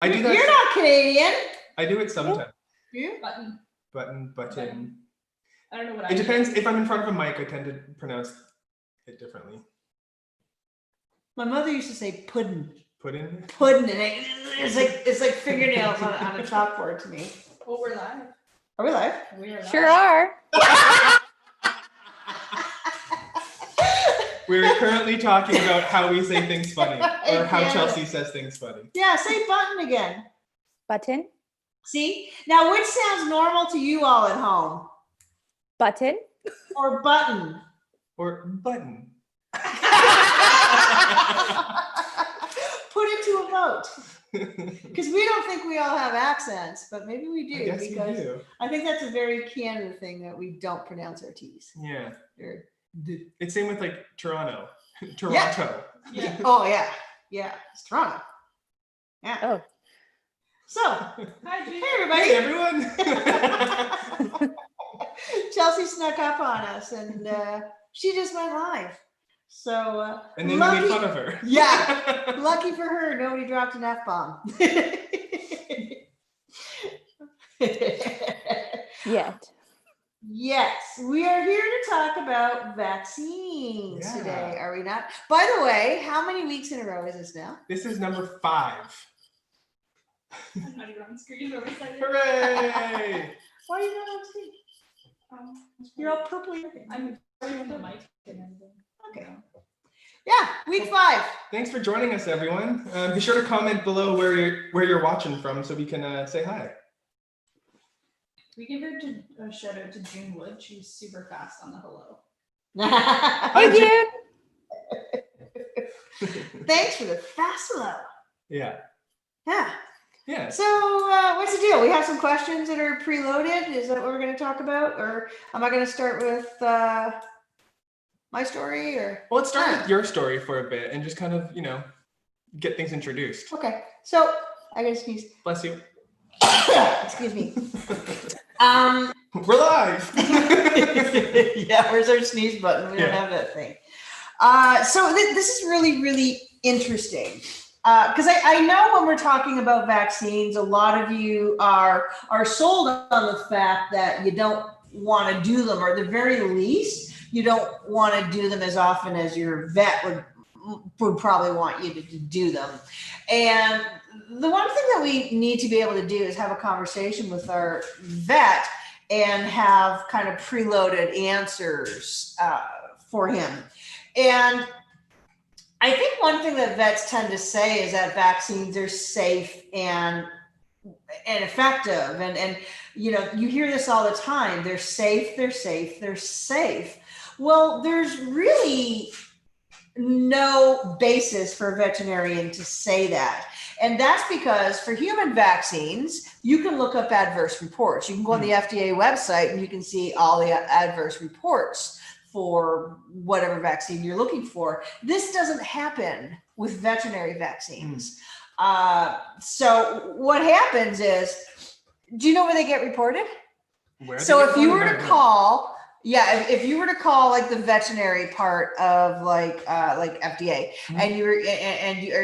I do that. You're not Canadian. I do it sometimes. You? Button. I don't know what it depends. If I'm in front of a mic, I tend to pronounce it differently. My mother used to say puddin'. Puddin'? Puddin'. And it's like fingernails on a chalkboard to me. Well, we're live. Are we live? We are live. Sure are. We're currently talking about how we say things funny, or how Yeah. Chelsea says things funny. Yeah, say button again. Button. See? Now, which sounds normal to you all at home? Button. Or button? Or button. Put it to a vote. Because we don't think we all have accents, but maybe we do. I guess because you do. I think that's a very Canada thing that we don't pronounce our T's. Yeah. They're- It's same with like Toronto. Toronto. Yeah. Oh, yeah. Yeah. It's Toronto. Yeah. Oh. So, Hi, hey, Jane. everybody. Hey, everyone. Chelsea snuck up on us and she just went live. So, And then lucky, we made fun of her. Yeah. Lucky for her, nobody dropped an F-bomb. Yet. Yes, we are here to talk about vaccines Yeah. today, are we not? By the way, how many weeks in a row is this now? This is number 5. I'm not even on screen. I'm excited. Hooray! Why are you not on screen? You're all purpley. I'm on the mic and everything. Okay. Yeah, week 5. Thanks for joining us, everyone. Be sure to comment below where you're watching from, so we can say hi. We give her a shout out to June Wood. She's super fast on the hello. Hi, June. Thanks for the fast hello. Yeah. Yeah. Yeah. So what's the deal? We have some questions that are preloaded. Is that what we're going to talk about? Or am I going to start with my story? Or Well, let's start with your story for a bit and just kind of, get things introduced. Okay. So I got to sneeze. Bless you. Excuse me. We're live. Yeah, where's our sneeze button? We don't have that thing. So this is really, really interesting. Because I know when we're talking about vaccines, a lot of you are sold on the fact that you don't want to do them, or at the very least, you don't want to do them as often as your vet would probably want you to do them. And the one thing that we need to be able to do is have a conversation with our vet and have kind of preloaded answers for him. And I think one thing that vets tend to say is that vaccines are safe and effective. And you hear this all the time. They're safe, they're safe, they're safe. Well, there's really no basis for a veterinarian to say that. And that's because for human vaccines, you can look up adverse reports. You can go on the FDA website and you can see all the adverse reports for whatever vaccine you're looking for. This doesn't happen with veterinary vaccines. So what happens is, do you know where they get reported? So if you were to call, if you were to call like the veterinary part of like FDA and you were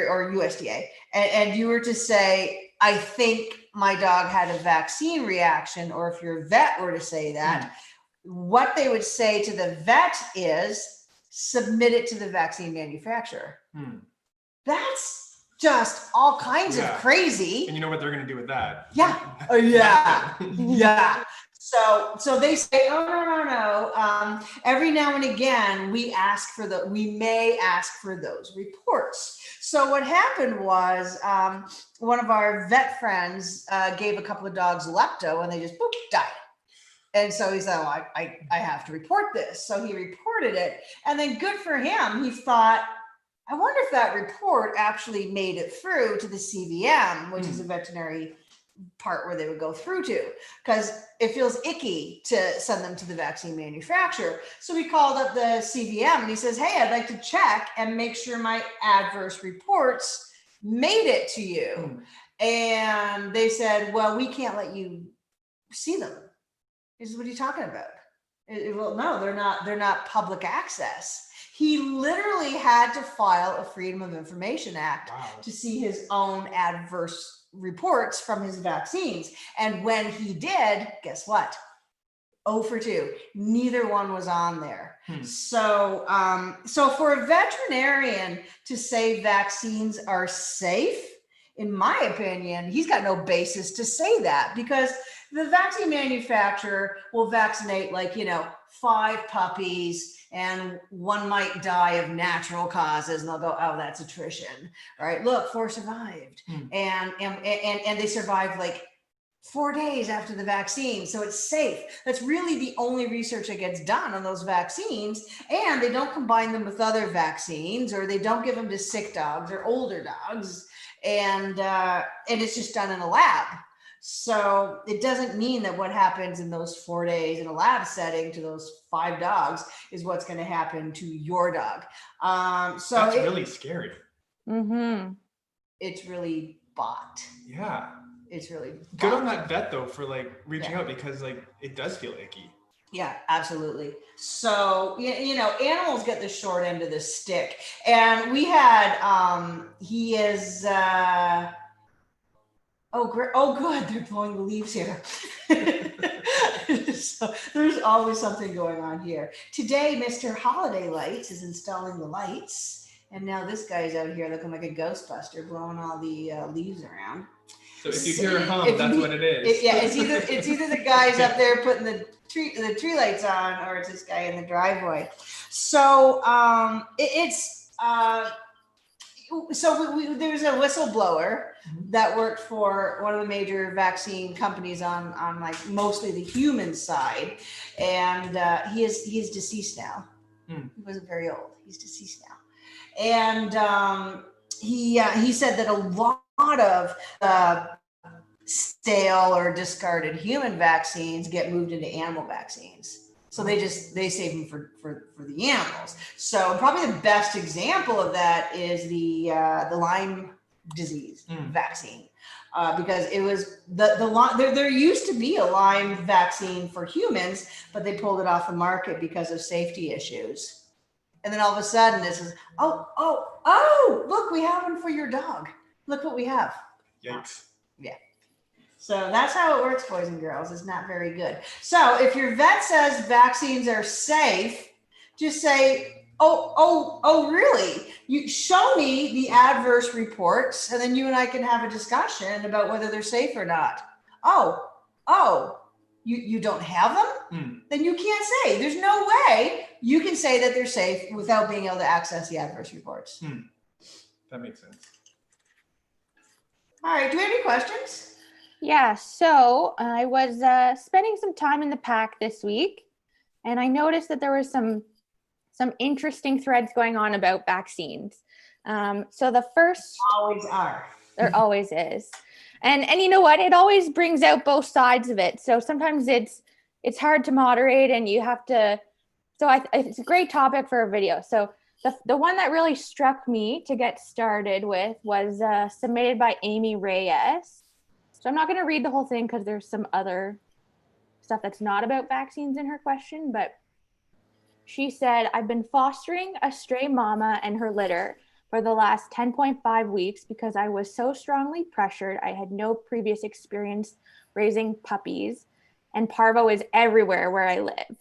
or USDA and you were to say, I think my dog had a vaccine reaction, or if your vet were to say that, what they would say to the vet is submit it to the vaccine manufacturer. That's just all kinds of crazy. And you know what they're going to do with that? Yeah. Oh, yeah. Yeah. So they say, oh, no. Every now and again, we may ask for those reports. So what happened was one of our vet friends gave a couple of dogs lepto and they just died. And so he said, well, I have to report this. So he reported it. And then good for him, he thought, I wonder if that report actually made it through to the CVM, which is a veterinary part where they would go through to, because it feels icky to send them to the vaccine manufacturer. So we called up the CVM and he says, hey, I'd like to check and make sure my adverse reports made it to you. And they said, well, we can't let you see them. He says, what are you talking about? Well, no, they're not public access. He literally had to file a Freedom of Information Act to see his own adverse reports from his vaccines. And when he did, guess what? 0 for 2. Neither one was on there. So, so for a veterinarian to say vaccines are safe, in my opinion, he's got no basis to say that, because the vaccine manufacturer will vaccinate 5 puppies and one might die of natural causes, and they'll go, oh, that's attrition. All right, look, 4 survived. And they survived 4 days after the vaccine, so it's safe. That's really the only research that gets done on those vaccines, and they don't combine them with other vaccines, or they don't give them to sick dogs or older dogs, and it's just done in a lab. So it doesn't mean that what happens in those 4 days in a lab setting to those 5 dogs is what's going to happen to your dog. So that's really scary. Mm-hmm. It's really bought. Yeah. It's really good on that vet though for reaching Yeah. out, because it does feel icky. Yeah, absolutely. So, animals get the short end of the stick. And we had, he is, oh, good. They're blowing the leaves here. So there's always something going on here. Today, Mr. Holiday Lights is installing the lights. And now this guy's out here looking like a Ghostbuster, blowing all the leaves around. So if you hear a hum, that's what it is. It's either the guys up there putting the tree lights on, or it's this guy in the driveway. So there's a whistleblower that worked for one of the major vaccine companies on mostly the human side, and he is deceased now. He wasn't very old. He's deceased now, and he said that a lot of stale or discarded human vaccines get moved into animal vaccines. So they save them for the animals. So probably the best example of that is the Lyme disease vaccine, because it was there used to be a Lyme vaccine for humans, but they pulled it off the market because of safety issues. And then all of a sudden this is, oh, look, we have one for your dog. Look what we have. Yikes. Yeah. So that's how it works, boys and girls. It's not very good. So if your vet says vaccines are safe, just say, oh, really? You show me the adverse reports, and then you and I can have a discussion about whether they're safe or not. Oh, you don't have them? Then you can't say. There's no way you can say that they're safe without being able to access the adverse reports. That makes sense. All right. Do we have any questions? Yeah, so I was spending some time in the pack this week, and I noticed that there was some interesting threads going on about vaccines. So the first, Always are. there always is, and you know what? It always brings out both sides of it. So sometimes it's hard to moderate, and you have to. So it's a great topic for a video. So the one that really struck me to get started with was submitted by Amy Reyes. So I'm not going to read the whole thing because there's some other stuff that's not about vaccines in her question, but she said, I've been fostering a stray mama and her litter for the last 10.5 weeks because I was so strongly pressured. I had no previous experience raising puppies, and Parvo is everywhere where I live.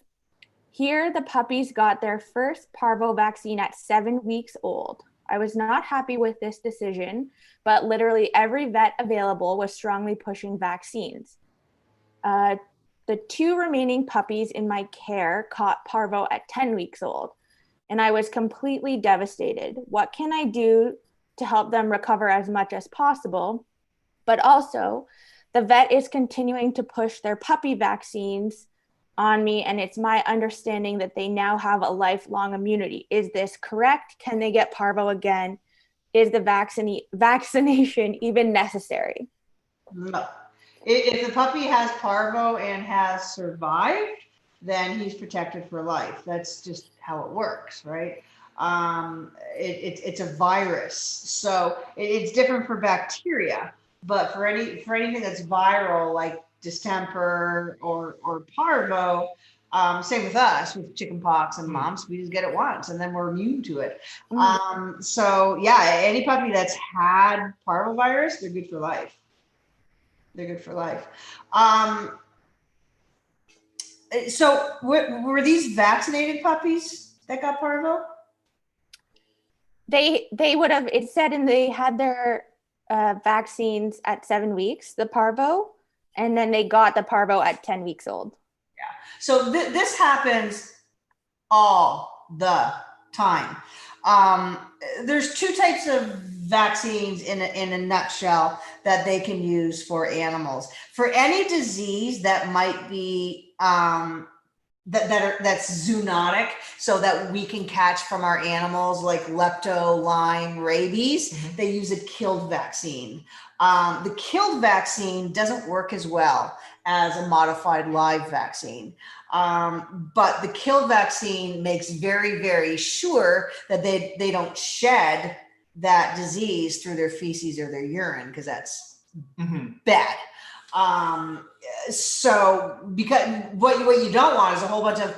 Here, the puppies got their first Parvo vaccine at 7 weeks old. I was not happy with this decision, but literally every vet available was strongly pushing vaccines. The 2 remaining puppies in my care caught Parvo at 10 weeks old, and I was completely devastated. What can I do to help them recover as much as possible? But also, the vet is continuing to push their puppy vaccines on me, and it's my understanding that they now have a lifelong immunity. Is this correct? Can they get Parvo again? Is the vaccination even necessary? No. If the puppy has Parvo and has survived, then he's protected for life. That's just how it works, right? It's a virus, so it's different for bacteria. But for anything that's viral, like distemper or Parvo, same with us with chickenpox and mumps, we just get it once and then we're immune to it. So yeah, any puppy that's had parvovirus, they're good for life. They're good for life. So were these vaccinated puppies that got parvo? They would have, it said, and they had their vaccines at 7 weeks, the parvo, and then they got the parvo at 10 weeks old. So this happens all the time. There's two types of vaccines in a nutshell that they can use for animals. For any disease that might be that's zoonotic, so that we can catch from our animals, like lepto, Lyme, rabies, they use a killed vaccine. The killed vaccine doesn't work as well as a modified live vaccine. But the killed vaccine makes very, very sure that they don't shed that disease through their feces or their urine, because that's bad. So because what you don't want is a whole bunch of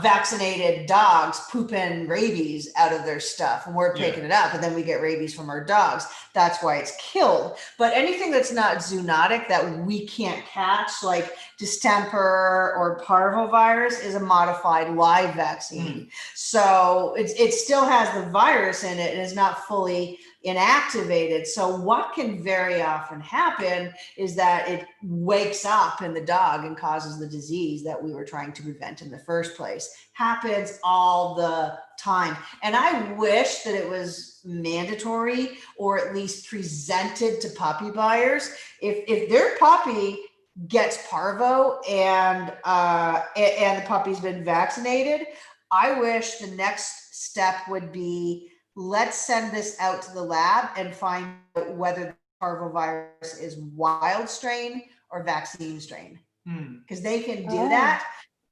vaccinated dogs pooping rabies out of their stuff, and we're picking it up, and then we get rabies from our dogs. That's why it's killed. But anything that's not zoonotic, that we can't catch, like distemper or parvovirus, is a modified live vaccine. So it still has the virus in it and is not fully inactivated. So what can very often happen is that it wakes up in the dog and causes the disease that we were trying to prevent in the first place. Happens all the time. And I wish that it was mandatory, or at least presented to puppy buyers. If their puppy gets parvo and the puppy's been vaccinated, I wish the next step would be, let's send this out to the lab and find out whether the parvovirus is wild strain or vaccine strain, because they can do that.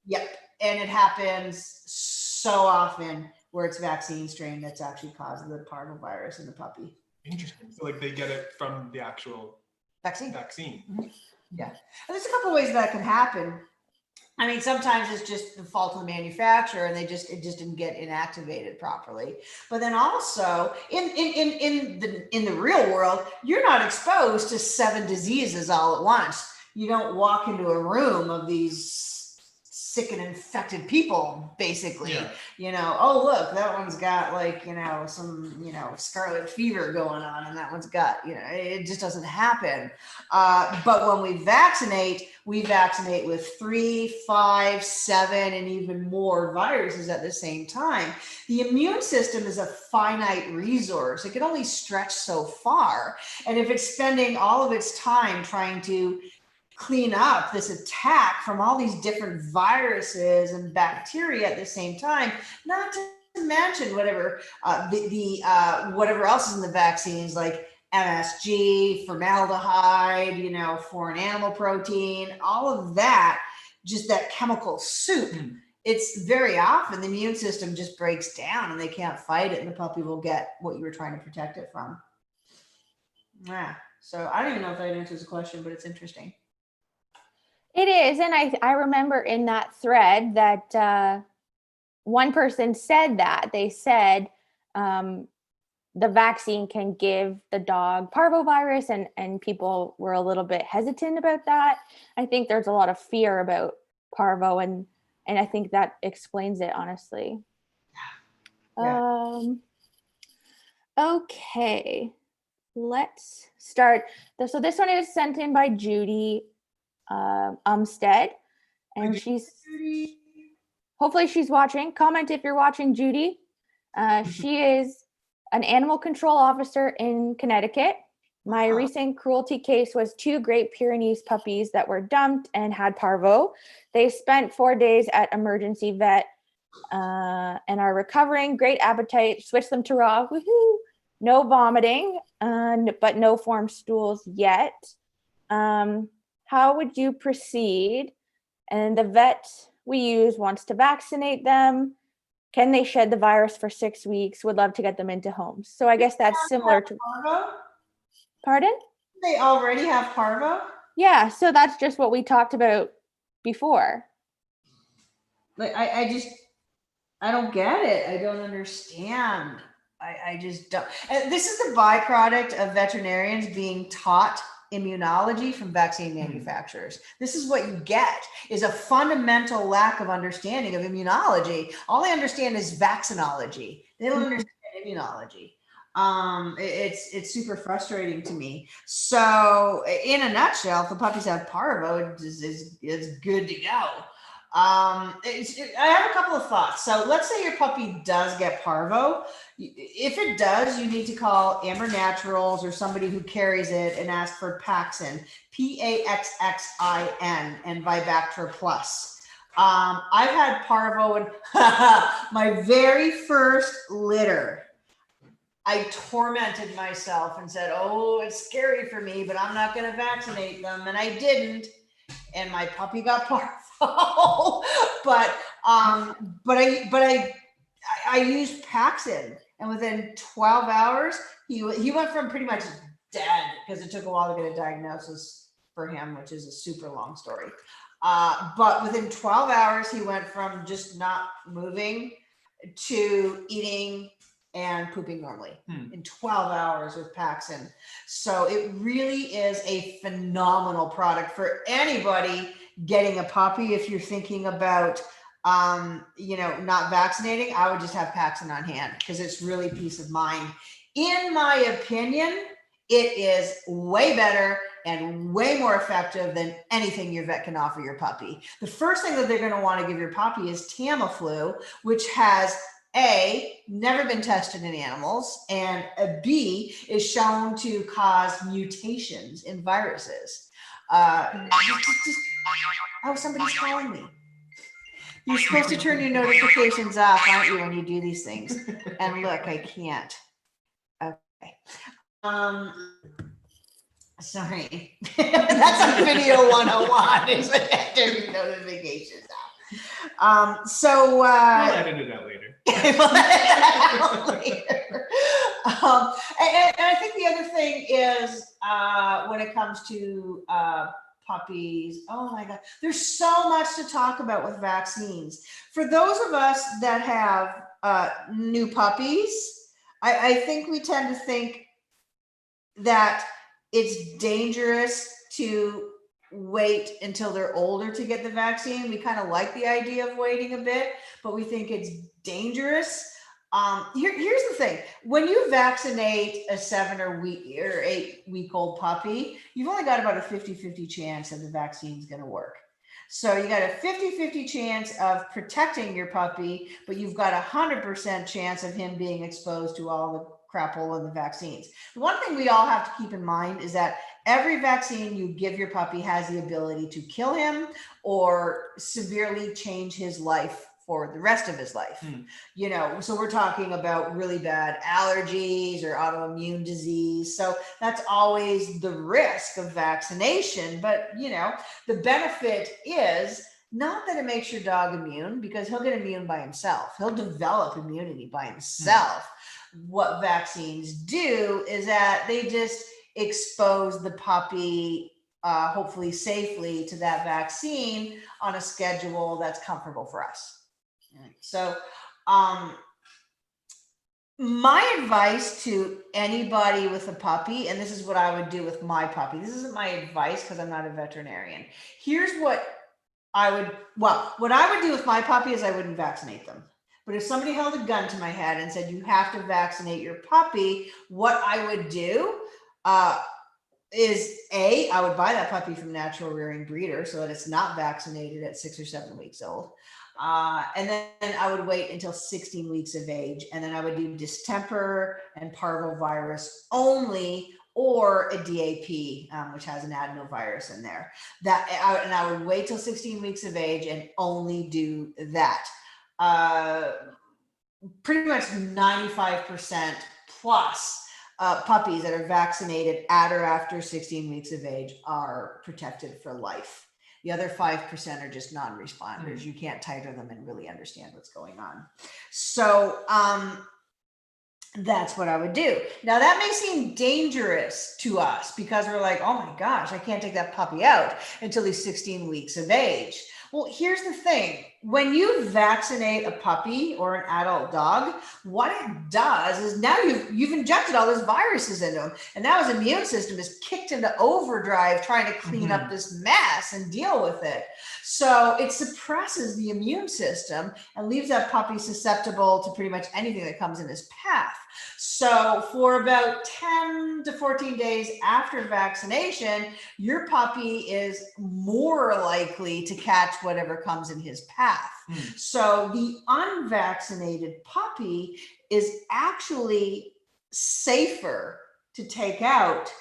Yep. And it happens so often where it's vaccine strain that's actually causing the parvovirus in the puppy. Interesting. So like they get it from the actual vaccine. Yeah. And there's a couple of ways that can happen. I mean, sometimes it's just the fault of the manufacturer, and it just didn't get inactivated properly. But then also in the real world, you're not exposed to 7 diseases all at once. You don't walk into a room of these sick and infected people, basically. You know, oh look, that one's got like, you know, some, you know, scarlet fever going on, and that one's got, you know, it just doesn't happen. But when we vaccinate with 3, 5, 7, and even more viruses at the same time. The immune system is a finite resource. It can only stretch so far. And if it's spending all of its time trying to clean up this attack from all these different viruses and bacteria at the same time, not to mention whatever whatever else is in the vaccines, like MSG, formaldehyde, you know, foreign animal protein, all of that, just that chemical soup. It's very often the immune system just breaks down and they can't fight it, and the puppy will get what you were trying to protect it from. So I don't even know if that answers the question, but it's interesting. It is. And I remember in that thread that one person said that they said the vaccine can give the dog parvovirus, and people were a little bit hesitant about that. I think there's a lot of fear about parvo, and I think that explains it, honestly. Okay, let's start. So this one is sent in by Judy Umstead, and hopefully she's watching. Comment if you're watching, Judy. She is an animal control officer in Connecticut. My recent cruelty case was 2 Great Pyrenees puppies that were dumped and had parvo. They spent 4 days at emergency vet and are recovering. Great appetite. Switched them to raw. Woohoo! No vomiting, but no formed stools yet. How would you proceed? And the vet we use wants to vaccinate them. Can they shed the virus for 6 weeks? Would love to get them into homes. So I guess that's similar to parvo. Pardon? They already have parvo? Yeah, so that's just what we talked about before. Like I don't get it. I don't understand. I just don't. And this is the byproduct of veterinarians being taught immunology from vaccine manufacturers. This is what you get, is a fundamental lack of understanding of immunology. All they understand is vaccinology. They don't understand immunology. It's super frustrating to me. So in a nutshell, if the puppies have parvo, it's good to go. I have a couple of thoughts. So let's say your puppy does get parvo. If it does, you need to call Amber Naturals or somebody who carries it and ask for Paxin, Paxxin, and Vibactra Plus. I've had parvo in my very first litter. I tormented myself and said, oh, it's scary for me, but I'm not going to vaccinate them. And I didn't. And my puppy got parvo. but I used Paxin, and within 12 hours, he went from pretty much dead, because it took a while to get a diagnosis for him, which is a super long story. But within 12 hours, he went from just not moving to eating and pooping normally in 12 hours with Paxin. So it really is a phenomenal product for anybody getting a puppy. If you're thinking about, not vaccinating, I would just have Paxin on hand, because it's really peace of mind. In my opinion, it is way better and way more effective than anything your vet can offer your puppy. The first thing that they're going to want to give your puppy is Tamiflu, which has A, never been tested in animals, and B, is shown to cause mutations in viruses. Oh, somebody's calling me. You're supposed to turn your notifications off, aren't you, when you do these things? And look, I can't. Okay. Sorry. That's a video 101, is what turn your notifications off. We'll edit it out later. And I think the other thing is when it comes to puppies, oh my God, there's so much to talk about with vaccines. For those of us that have new puppies, I think we tend to think that it's dangerous to wait until they're older to get the vaccine. We kind of like the idea of waiting a bit, but we think it's dangerous. Here's the thing. When you vaccinate a 7 or 8 week old puppy, you've only got about a 50-50 chance that the vaccine is going to work. So you got a 50-50 chance of protecting your puppy, but you've got a 100% chance of him being exposed to all the crapola in the vaccines. The one thing we all have to keep in mind is that every vaccine you give your puppy has the ability to kill him or severely change his life for the rest of his life. So we're talking about really bad allergies or autoimmune disease. So that's always the risk of vaccination. But, the benefit is not that it makes your dog immune, because he'll get immune by himself. He'll develop immunity by himself. What vaccines do is that they just expose the puppy, hopefully safely, to that vaccine on a schedule that's comfortable for us. So my advice to anybody with a puppy, and this is what I would do with my puppy. This isn't my advice because I'm not a veterinarian. Here's what I would do with my puppy is I wouldn't vaccinate them. But if somebody held a gun to my head and said, you have to vaccinate your puppy, what I would do is I would buy that puppy from natural rearing breeder so that it's not vaccinated at 6 or 7 weeks old. And then I would wait until 16 weeks of age. And then I would do distemper and parvovirus only, or a DAP, which has an adenovirus in there. And I would wait till 16 weeks of age and only do that. Pretty much 95% plus puppies that are vaccinated at or after 16 weeks of age are protected for life. The other 5% are just non-responders. You can't titer them and really understand what's going on. So that's what I would do. Now that may seem dangerous to us because we're like, oh my gosh, I can't take that puppy out until he's 16 weeks of age. Well, here's the thing. When you vaccinate a puppy or an adult dog, what it does is now you've injected all those viruses into them, and now his immune system is kicked into overdrive trying to clean up this mess and deal with it. So it suppresses the immune system and leaves that puppy susceptible to pretty much anything that comes in his path. So for about 10 to 14 days after vaccination, your puppy is more likely to catch whatever comes in his path. So the unvaccinated puppy is actually safer to take out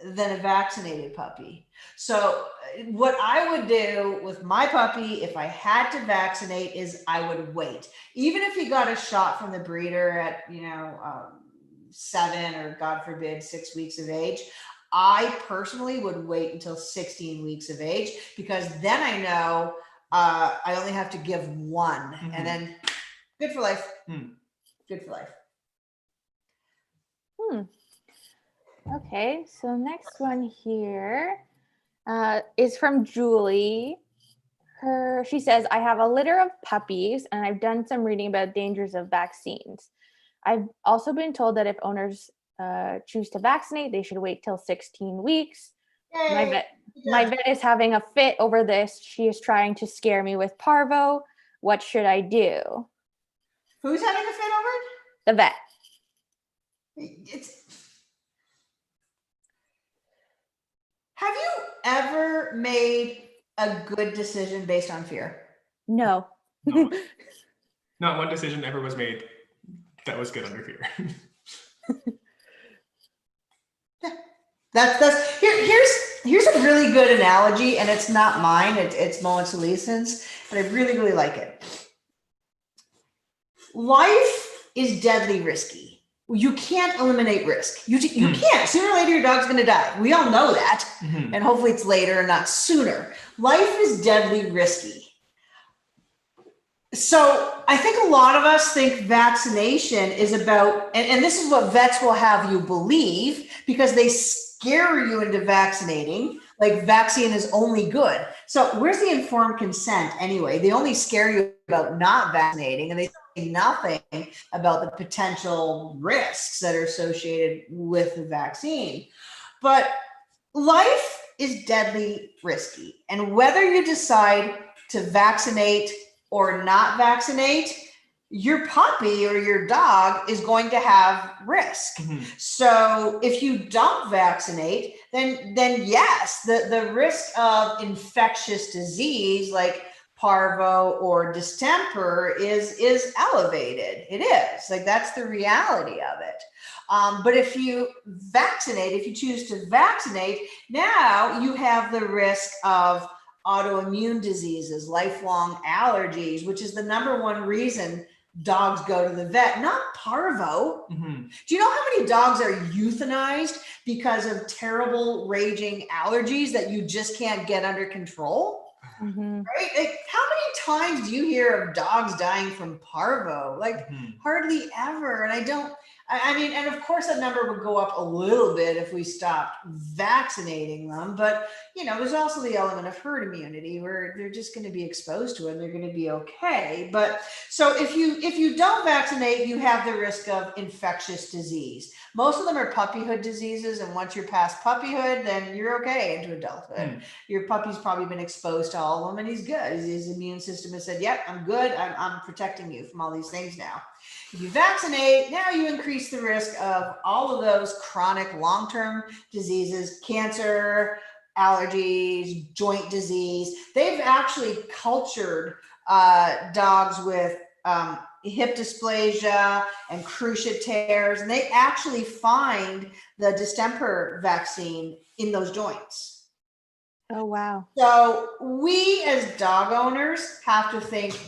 than a vaccinated puppy. So what I would do with my puppy if I had to vaccinate is I would wait. Even if he got a shot from the breeder at, 7 or God forbid 6 weeks of age, I personally would wait until 16 weeks of age, because then I know I only have to give one, and then good for life. Good for life. Okay, so next one here is from Julie. She says, I have a litter of puppies and I've done some reading about dangers of vaccines. I've also been told that if owners choose to vaccinate, they should wait till 16 weeks. My vet is having a fit over this. She is trying to scare me with Parvo. What should I do? Who's having a fit over it? The vet. Have you ever made a good decision based on fear? No. No. Not one decision ever was made that was good under fear. Here's a really good analogy, and it's not mine. It's Mo and Solison's, but I really, really like it. Life is deadly risky. You can't eliminate risk. You can't. Sooner or later, your dog's going to die. We all know that. And hopefully it's later and not sooner. Life is deadly risky. So I think a lot of us think vaccination is about, and this is what vets will have you believe, because they scare you into vaccinating, like vaccine is only good. So where's the informed consent anyway? They only scare you about not vaccinating, and they say nothing about the potential risks that are associated with the vaccine. But life is deadly risky. And whether you decide to vaccinate or not vaccinate, your puppy or your dog is going to have risk. So if you don't vaccinate, then yes, the risk of infectious disease like parvo or distemper is elevated. It is, like, that's the reality of it. But if you vaccinate, if you choose to vaccinate, now you have the risk of autoimmune diseases, lifelong allergies, which is the number one reason dogs go to the vet, not parvo. Do you know how many dogs are euthanized because of terrible raging allergies that you just can't get under control? Right? Like, how many times do you hear of dogs dying from parvo? Like, hardly ever. And I mean, and of course that number would go up a little bit if we stopped vaccinating them, but there's also the element of herd immunity where they're just going to be exposed to it and they're going to be okay. But so if you don't vaccinate, you have the risk of infectious disease. Most of them are puppyhood diseases, and once you're past puppyhood, then you're okay into adulthood. Your puppy's probably been exposed to all of them, and he's good. His immune system has said, yep, I'm good. I'm protecting you from all these things now. If you vaccinate, now you increase the risk of all of those chronic long-term diseases, cancer, allergies, joint disease. They've actually cultured dogs with hip dysplasia and cruciate tears, and they actually find the distemper vaccine in those joints. Oh, wow. So we as dog owners have to think,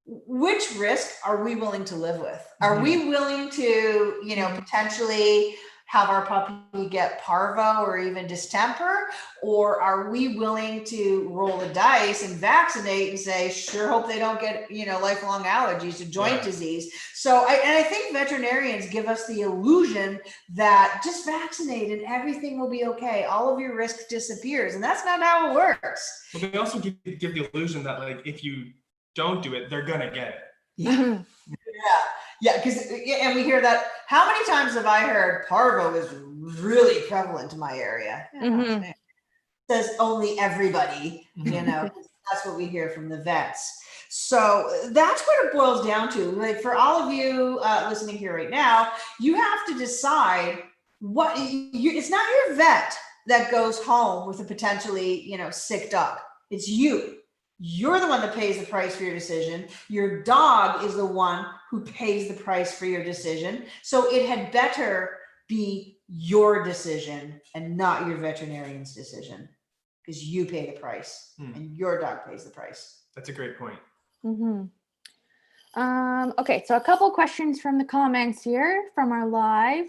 which risk are we willing to live with? Are we willing to, potentially have our puppy get parvo or even distemper? Or are we willing to roll the dice and vaccinate and say, sure, hope they don't get, lifelong allergies to joint disease? So I think veterinarians give us the illusion that just vaccinate and everything will be okay. All of your risk disappears. And that's not how it works. But they also give the illusion that like, if you don't do it, they're gonna get it. Yeah. Yeah, and we hear that. How many times have I heard parvo is really prevalent in my area? Mhm. Says only everybody, that's what we hear from the vets. So that's what it boils down to. Like for all of you listening here right now, you have to decide it's not your vet that goes home with a potentially, sick dog. It's you. You're the one that pays the price for your decision. Your dog is the one who pays the price for your decision. So it had better be your decision and not your veterinarian's decision, because you pay the price and your dog pays the price. That's a great point. Okay, so a couple questions from the comments here from our live.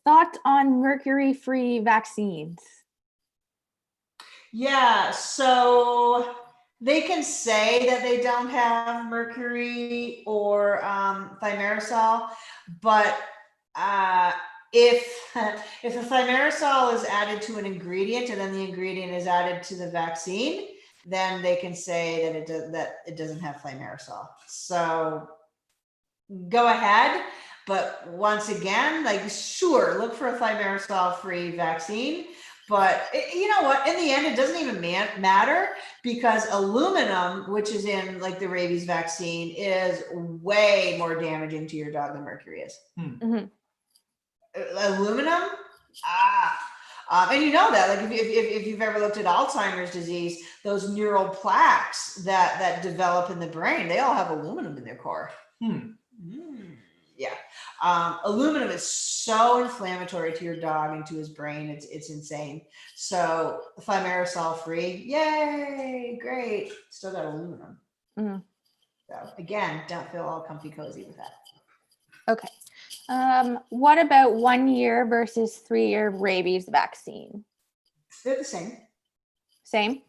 Thoughts on mercury-free vaccines? Yeah, so they can say that they don't have mercury or thimerosal, but if the thimerosal is added to an ingredient and then the ingredient is added to the vaccine, then they can say that it doesn't have thimerosal. So go ahead, but once again, sure, look for a thimerosal-free vaccine. But you know what? In the end, it doesn't even matter, because aluminum, which is in the rabies vaccine, is way more damaging to your dog than mercury is. Aluminum, and you know that. If you've ever looked at Alzheimer's disease, those neural plaques that develop in the brain, they all have aluminum in their core. Yeah. Aluminum is so inflammatory to your dog and to his brain. It's insane. So thimerosal free, yay, great. Still got aluminum. So again, don't feel all comfy cozy with that. Okay. What about 1 year versus 3-year rabies vaccine? They're the same. Same?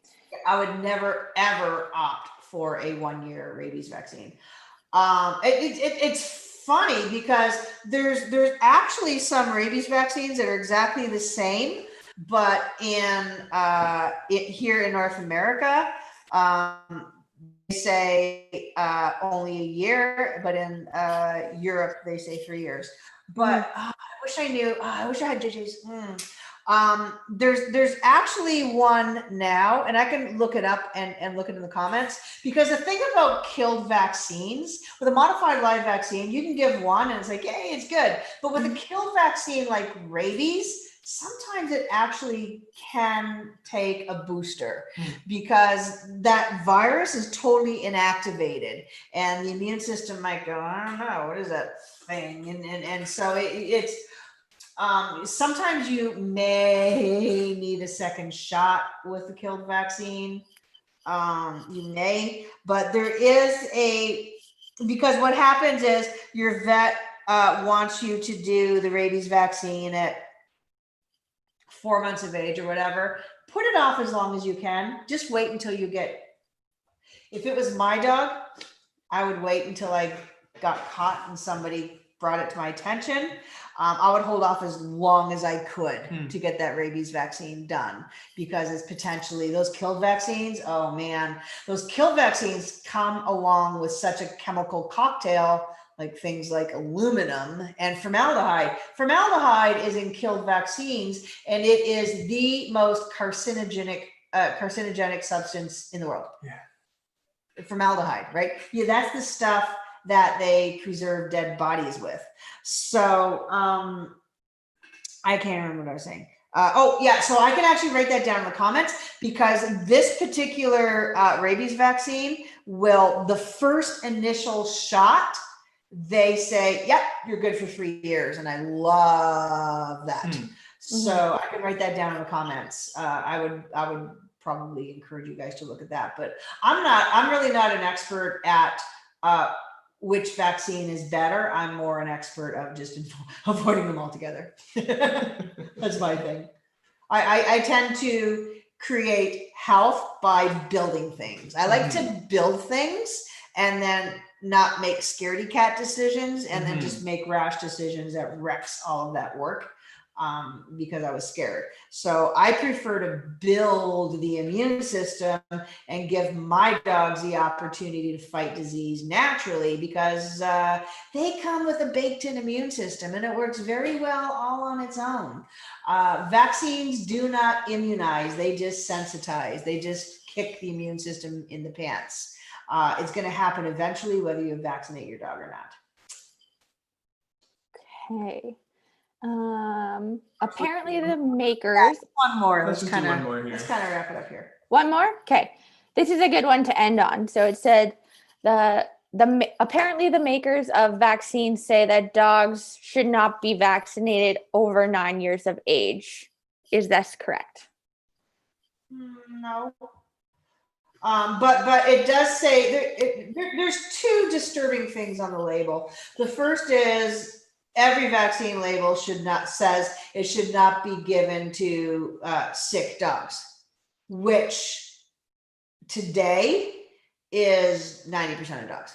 I would never, ever opt for a 1-year rabies vaccine. It's funny because there's actually some rabies vaccines that are exactly the same, but here in North America, they say only a year, but in Europe they say 3 years. But I wish I knew. I wish I had JJ's. There's actually one now, and I can look it up and look it in the comments, because the thing about killed vaccines, with a modified live vaccine, you can give one and it's like, yay, it's good. But with a killed vaccine like rabies, sometimes it actually can take a booster, because that virus is totally inactivated and the immune system might go, I don't know, what is that thing? And so it's sometimes you may need a second shot with the killed vaccine. You may, but there is because what happens is your vet wants you to do the rabies vaccine at 4 months of age or whatever. Put it off as long as you can. Just wait until you if it was my dog, I would wait until I got caught and somebody brought it to my attention. I would hold off as long as I could to get that rabies vaccine done, because it's potentially those killed vaccines. Oh man, those killed vaccines come along with such a chemical cocktail, like things like aluminum and formaldehyde. Formaldehyde is in killed vaccines, and it is the most carcinogenic substance in the world. Yeah. Formaldehyde, right? Yeah, that's the stuff that they preserve dead bodies with. So I can't remember what I was saying. So I can actually write that down in the comments, because this particular rabies vaccine the first initial shot, they say, yep, you're good for 3 years. And I love that. So I can write that down in the comments. I would probably encourage you guys to look at that, but I'm really not an expert at which vaccine is better. I'm more an expert of just avoiding them altogether. That's my thing. I tend to create health by building things. I like to build things and then not make scaredy cat decisions and then just make rash decisions that wrecks all of that work because I was scared. So I prefer to build the immune system and give my dogs the opportunity to fight disease naturally because they come with a baked in immune system and it works very well all on its own. Vaccines do not immunize, they just sensitize, they just kick the immune system in the pants. It's going to happen eventually, whether you vaccinate your dog or not. Okay. Apparently the makers. One more. Let's just do one more here. Let's kind of wrap it up here. One more? Okay. This is a good one to end on. So it said apparently the makers of vaccines say that dogs should not be vaccinated over 9 years of age. Is this correct? No. But it does say there's two disturbing things on the label. The first is every vaccine label says it should not be given to sick dogs, which today is 90% of dogs.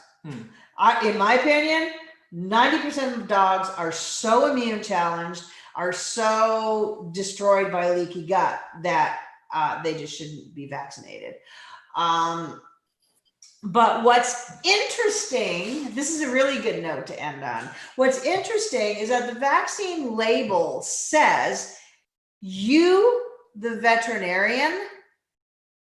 In my opinion, 90% of dogs are so immune challenged, are so destroyed by leaky gut that they just shouldn't be vaccinated. But what's interesting, this is a really good note to end on. What's interesting is that the vaccine label says you, the veterinarian,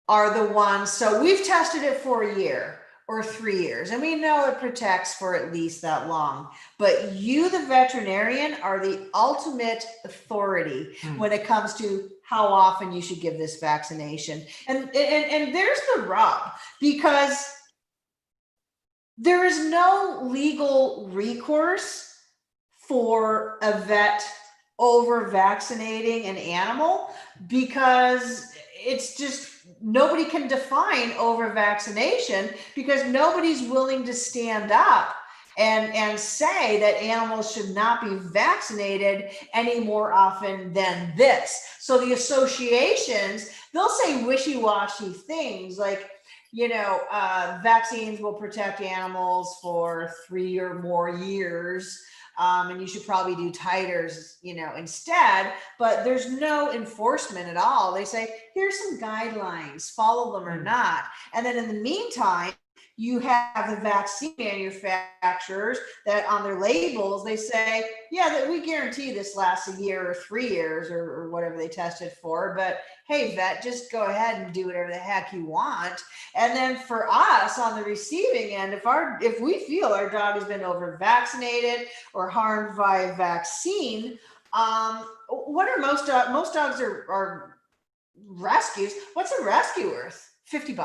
are the ones. So we've tested it for a year or 3 years, and we know it protects for at least that long. But you, the veterinarian, are the ultimate authority when it comes to how often you should give this vaccination. And there's the rub, because there is no legal recourse for a vet over vaccinating an animal, because it's just, nobody can define over vaccination, because nobody's willing to stand up and say that animals should not be vaccinated any more often than this. So the associations, they'll say wishy-washy things like, vaccines will protect animals for 3 or more years. And you should probably do titers, instead, but there's no enforcement at all. They say, here's some guidelines, follow them or not. And then in the meantime, you have the vaccine manufacturers that on their labels, they say, yeah, that we guarantee this lasts a year or 3 years or whatever they tested for. But hey, vet, just go ahead and do whatever the heck you want. And then for us on the receiving end, if we feel our dog has been over vaccinated or harmed by a vaccine, what are most dogs are rescues? What's a rescue worth? $50?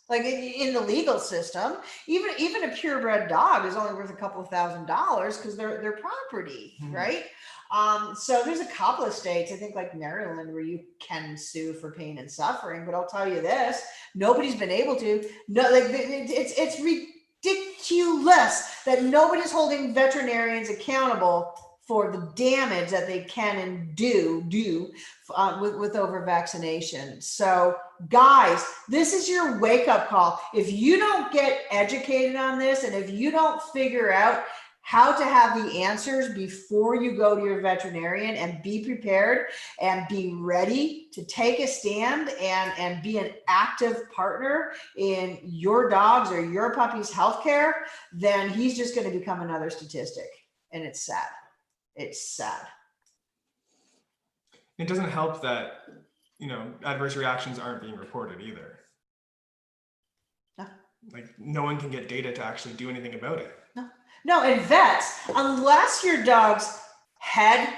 Like in the legal system, even a purebred dog is only worth a couple of $1,000s because they're property, right? So there's a couple of states, I think like Maryland, where you can sue for pain and suffering. But I'll tell you this: nobody's been able to. No, like it's ridiculous that nobody's holding veterinarians accountable for the damage that they can and do with over vaccination. So guys, this is your wake up call. If you don't get educated on this, and if you don't figure out how to have the answers before you go to your veterinarian, and be prepared and be ready to take a stand and be an active partner in your dog's or your puppy's healthcare, then he's just going to become another statistic. And it's sad. It's sad. It doesn't help that, adverse reactions aren't being reported either. No. Like no one can get data to actually do anything about it. No, and vets, unless your dog's head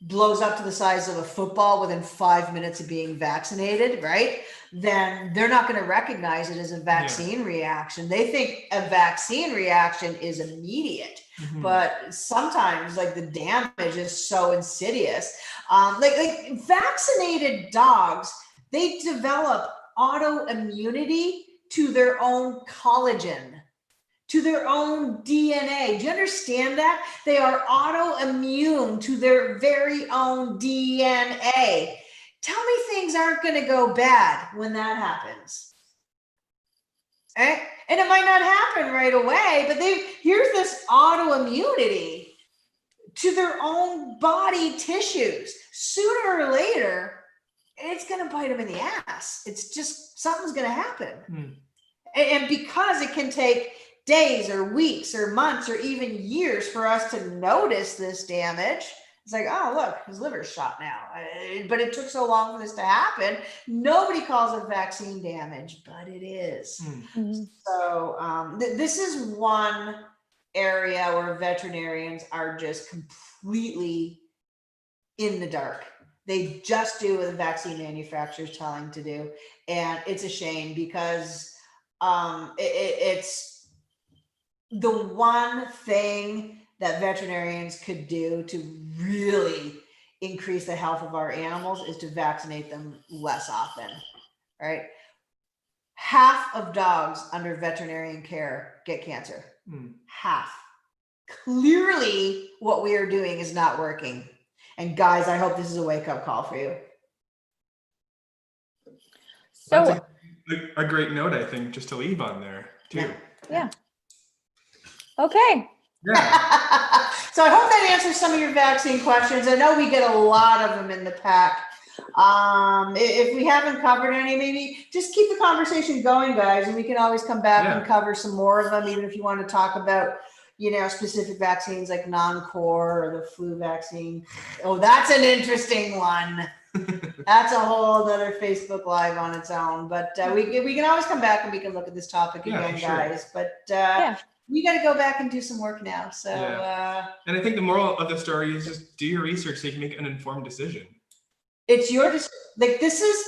blows up to the size of a football within 5 minutes of being vaccinated, right? Then they're not going to recognize it as a vaccine reaction. They think a vaccine reaction is immediate. But sometimes like the damage is so insidious. Like vaccinated dogs, they develop autoimmunity to their own collagen. to their own DNA. Do you understand that? They are autoimmune to their very own DNA. Tell me things aren't going to go bad when that happens. And it might not happen right away, but here's this autoimmunity to their own body tissues. Sooner or later, it's going to bite them in the ass. It's just, something's going to happen. And because it can take days or weeks or months or even years for us to notice this damage, it's like, oh, look, his liver's shot now. But it took so long for this to happen. Nobody calls it vaccine damage, but it is. So this is one area where veterinarians are just completely in the dark. They just do what the vaccine manufacturers tell them to do. And it's a shame because it's the one thing that veterinarians could do to really increase the health of our animals is to vaccinate them less often, right? Half of dogs under veterinarian care get cancer. Half. Clearly, what we are doing is not working. And guys, I hope this is a wake-up call for you. So That's a great note, I think, just to leave on there, too. yeah. Okay. Yeah. So I hope that answers some of your vaccine questions. I know we get a lot of them in the pack. If we haven't covered any, maybe just keep the conversation going, guys, and we can always come back and cover some more of them, even if you want to talk about, you know, specific vaccines like non-core or the flu vaccine. Oh, that's an interesting one. That's a whole other Facebook Live on its own. But we can always come back and we can look at this topic again, guys. But we got to go back and do some work now. So, and I think the moral of the story is just do your research so you can make an informed decision. It's your like this is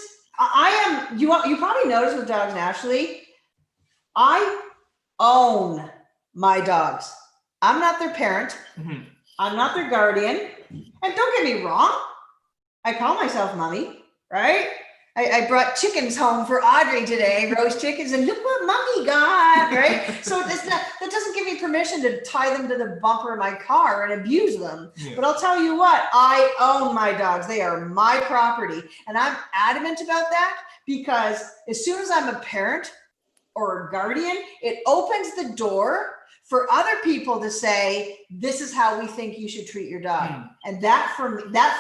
you probably noticed with dogs naturally. I own my dogs. I'm not their parent. I'm not their guardian. And don't get me wrong, I call myself mommy, right? I brought chickens home for Audrey today, roast chickens, and look what mommy got, right? So that doesn't give me permission to tie them to the bumper of my car and abuse them. But I'll tell you what, I own my dogs. They are my property. And I'm adamant about that because as soon as I'm a parent or a guardian, it opens the door for other people to say, this is how we think you should treat your dog. And that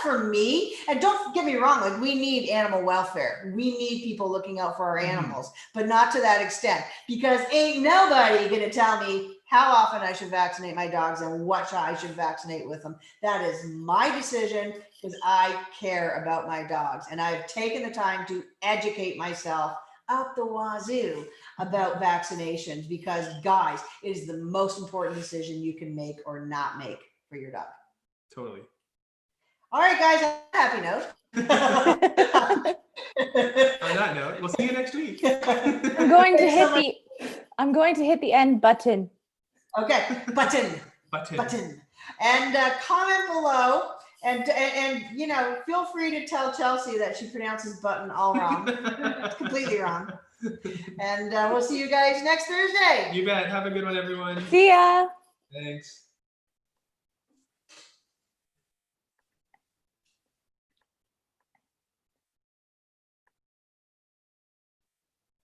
for me, and don't get me wrong, like we need animal welfare. We need people looking out for our animals, but not to that extent, because ain't nobody gonna tell me how often I should vaccinate my dogs and what I should vaccinate with them. That is my decision because I care about my dogs. And I've taken the time to educate myself up the wazoo about vaccinations because, guys, it is the most important decision you can make or not make for your dog. Totally. All right, guys, on a happy note. On that note, we'll see you next week. I'm going to hit the end button. Okay, button. And comment below. And you know, feel free to tell Chelsea that she pronounces button all wrong. It's completely wrong. And we'll see you guys next Thursday. You bet. Have a good one, everyone. See ya. Thanks.